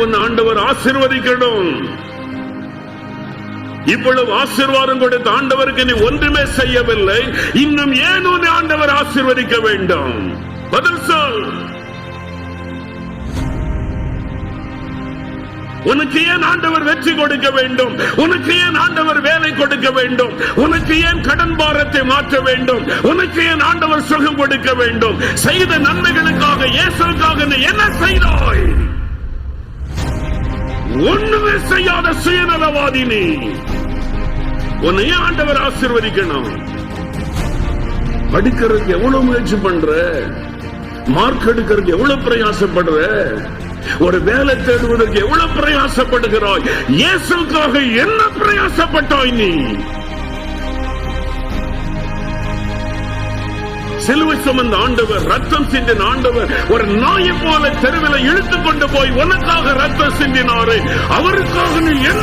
உன் ஆண்டவர் ஆசீர்வதிக்கணும். இவ்வளவு ஆசீர்வாதம் கொடுத்த ஆண்டவருக்கு நீ ஒன்றுமே செய்யவில்லை, இன்னும் ஏன் உன் ஆண்டவர் ஆசீர்வதிக்க வேண்டும்? பதில் சொல். உனக்கு ஏன் ஆண்டவர் வெற்றி கொடுக்க வேண்டும்? உனக்கு ஏன் ஆண்டவர் வேலை கொடுக்க வேண்டும்? உனக்கு ஏன் கடன் பாரத்தை மாற்ற வேண்டும்? உனக்கு ஏன் ஆண்டவர் சுகம் கொடுக்க வேண்டும்? செய்த நன்மைகளுக்காக, இயேசுவுக்காக நீ என்ன செய்தாய்? ஒண்ணுமே செய்யாத சுயநலவாதி நீ. உன்னை ஆண்டவர் ஆசீர்வதிக்கணும். படிக்கிறதுக்கு எவ்வளவு முயற்சி பண்ற, மார்க் எடுக்கிறதுக்கு எவ்வளவு பிரயாசப்படுற, ஒரு வேலை தேடுவதற்கு எவ்வளவு பிரயாசப்படுகிறாய்? இயேசுக்காக என்ன பிரயாசப்பட்டாய் நீ? சிலுவை சுமந்த ஆண்டவர், ரத்தம் சிந்தின ஆண்டவர் ஒரு நாயை போல தெருவில் இழுத்துக் கொண்டு போய் உனக்காக ரத்தம் சிந்தினாரே, அவருக்காக நீ என்ன